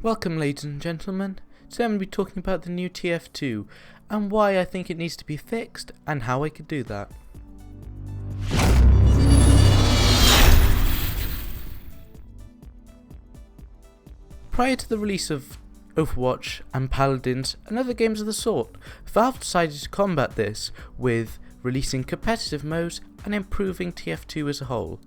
Welcome ladies and gentlemen. Today I'm going to be talking about the new TF2 and why I think it needs to be fixed and how I could do that. Prior to the release of Overwatch and Paladins and other games of the sort, Valve decided to combat this with releasing competitive modes and improving TF2 as a whole.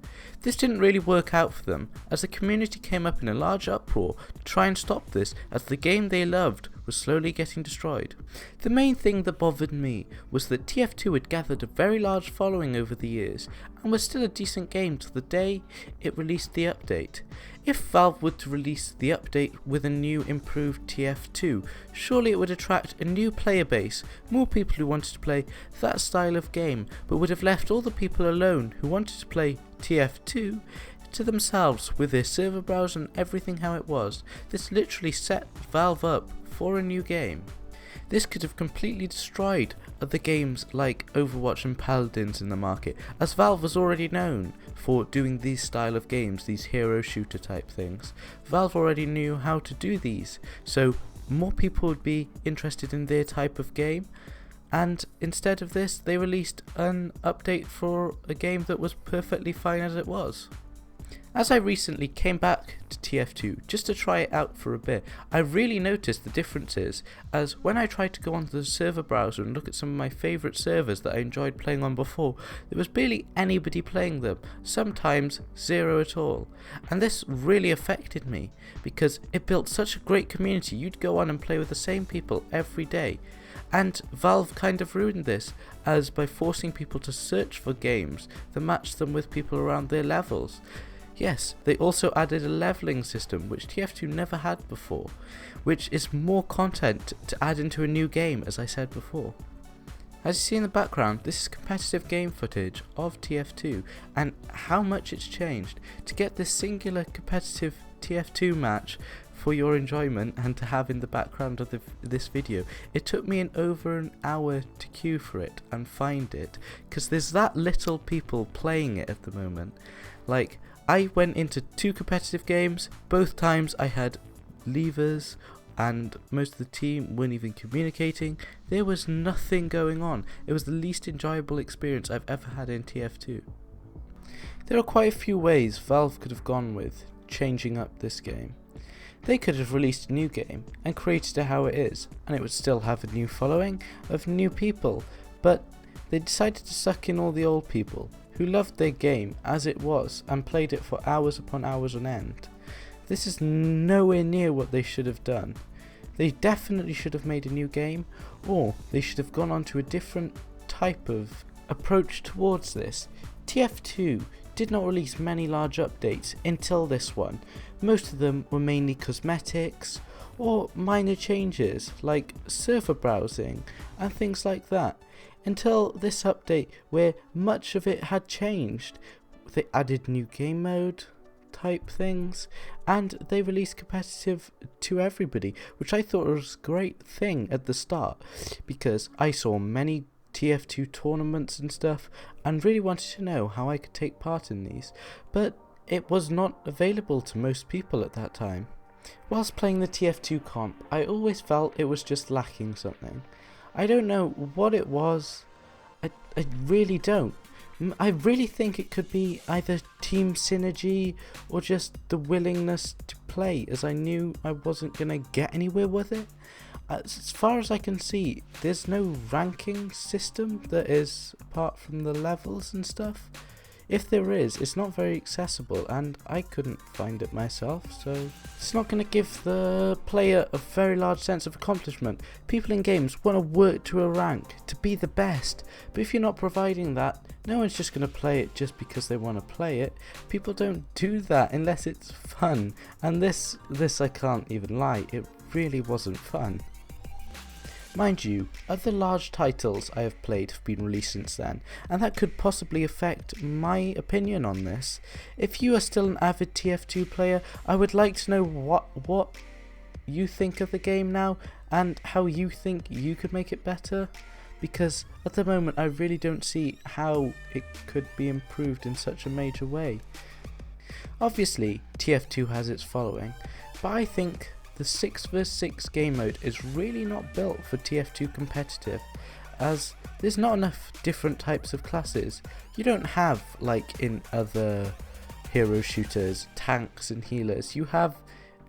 This didn't really work out for them, as the community came up in a large uproar to try and stop this, as the game they loved was slowly getting destroyed. The main thing that bothered me was that TF2 had gathered a very large following over the years and was still a decent game till the day it released the update. If Valve were to release the update with a new improved TF2, surely it would attract a new player base, more people who wanted to play that style of game, but would have left all the people alone who wanted to play TF2 to themselves with their server browser and everything how it was. This literally set Valve up for a new game. This could have completely destroyed other games like Overwatch and Paladins in the market, as Valve was already known for doing these style of games, these hero shooter type things. Valve already knew how to do these, so more people would be interested in their type of game, and instead of this they released an update for a game that was perfectly fine as it was. As I recently came back to TF2 just to try it out for a bit, I really noticed the differences, as when I tried to go onto the server browser and look at some of my favourite servers that I enjoyed playing on before, there was barely anybody playing them, sometimes zero at all. And this really affected me, because it built such a great community. You'd go on and play with the same people every day. And Valve kind of ruined this, as by forcing people to search for games that match them with people around their levels. Yes, they also added a leveling system which TF2 never had before, which is more content to add into a new game, as I said before. As you see in the background, this is competitive game footage of TF2 and how much it's changed. To get this singular competitive TF2 match for your enjoyment and to have in the background of this video, it took me over an hour to queue for it and find it, because there's that little people playing it at the moment. Like, I went into 2 competitive games, both times I had levers and most of the team weren't even communicating. There was nothing going on. It was the least enjoyable experience I've ever had in TF2. There are quite a few ways Valve could have gone with changing up this game. They could have released a new game and created it how it is, and it would still have a new following of new people, but they decided to suck in all the old people who loved their game as it was and played it for hours upon hours on end. This is nowhere near what they should have done. They definitely should have made a new game, or they should have gone on to a different type of approach towards this. TF2 did not release many large updates until this one. Most of them were mainly cosmetics or minor changes like server browsing and things like that. Until this update, where much of it had changed. They added new game mode type things, and they released competitive to everybody, which I thought was a great thing at the start, because I saw many TF2 tournaments and stuff and really wanted to know how I could take part in these, but it was not available to most people at that time. Whilst playing the TF2 comp, I always felt it was just lacking something. I don't know what it was. I really don't. I really think it could be either team synergy or just the willingness to play, as I knew I wasn't going to get anywhere with it. As far as I can see, there's no ranking system that is apart from the levels and stuff. If there is, it's not very accessible, and I couldn't find it myself, so it's not going to give the player a very large sense of accomplishment. People in games want to work to a rank, to be the best, but if you're not providing that, no one's just going to play it just because they want to play it. People don't do that unless it's fun, and this I can't even lie, it really wasn't fun. Mind you, other large titles I have played have been released since then, and that could possibly affect my opinion on this. If you are still an avid TF2 player, I would like to know what you think of the game now, and how you think you could make it better, because at the moment I really don't see how it could be improved in such a major way. Obviously, TF2 has its following, but I think the 6 vs 6 game mode is really not built for TF2 competitive, as there's not enough different types of classes. You don't have, like in other hero shooters, tanks and healers. You have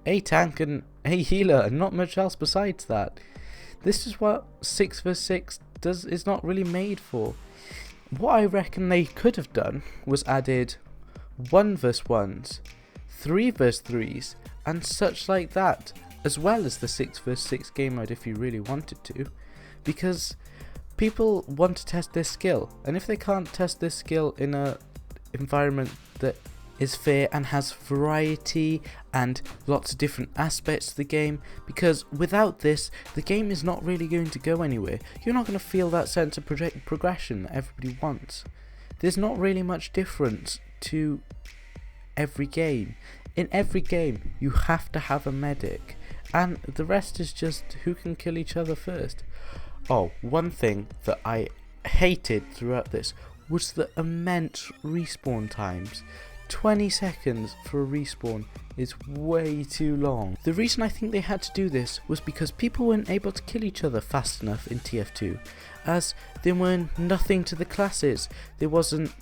a tank and a healer and not much else besides that. This is what 6 vs 6 is not really made for. What I reckon they could have done was added 1 vs 1s, 3 vs 3s and such like that, as well as the 6 vs 6 game mode if you really wanted to, because people want to test their skill, and if they can't test their skill in a environment that is fair and has variety and lots of different aspects to the game, because without this the game is not really going to go anywhere. You're not going to feel that sense of progression that everybody wants. There's not really much difference to every game. In every game you have to have a medic, and the rest is just who can kill each other first. Oh, one thing that I hated throughout this was the immense respawn times. 20 seconds for a respawn is way too long. The reason I think they had to do this was because people weren't able to kill each other fast enough in TF2, as there were nothing to the classes. There wasn't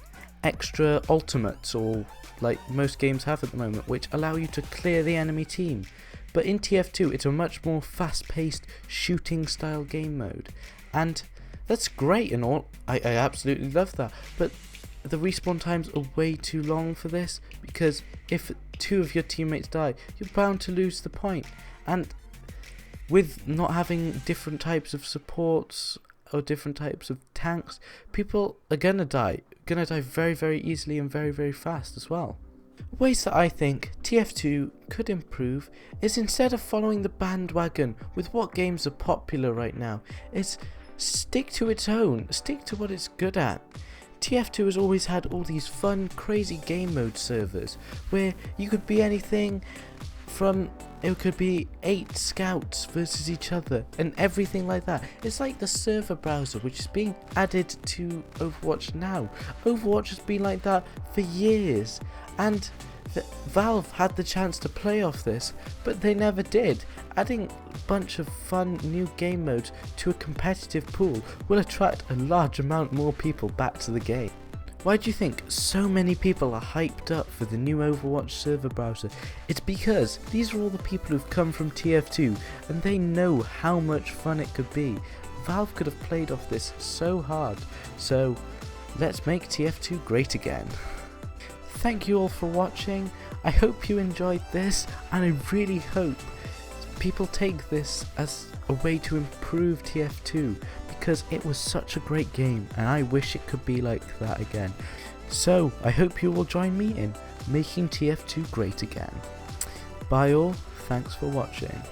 extra ultimates, or like most games have at the moment, which allow you to clear the enemy team. But in TF2 it's a much more fast-paced shooting style game mode, and that's great and all. I absolutely love that, but the respawn times are way too long for this, because if 2 of your teammates die, you're bound to lose the point. And with not having different types of supports or different types of tanks, people are gonna die very, very easily and very, very fast as well. Ways that I think TF2 could improve is, instead of following the bandwagon with what games are popular right now, is stick to its own, stick to what it's good at. TF2 has always had all these fun, crazy game mode servers where you could be anything from, it could be 8 scouts versus each other and everything like that. It's like the server browser which is being added to Overwatch now. Overwatch has been like that for years, and Valve had the chance to play off this, but they never did. Adding a bunch of fun new game modes to a competitive pool will attract a large amount more people back to the game. Why do you think so many people are hyped up for the new Overwatch server browser? It's because these are all the people who've come from TF2 and they know how much fun it could be. Valve could have played off this so hard, so let's make TF2 great again. Thank you all for watching. I hope you enjoyed this, and I really hope people take this as a way to improve TF2, because it was such a great game and I wish it could be like that again. So I hope you will join me in making TF2 great again. Bye all, thanks for watching.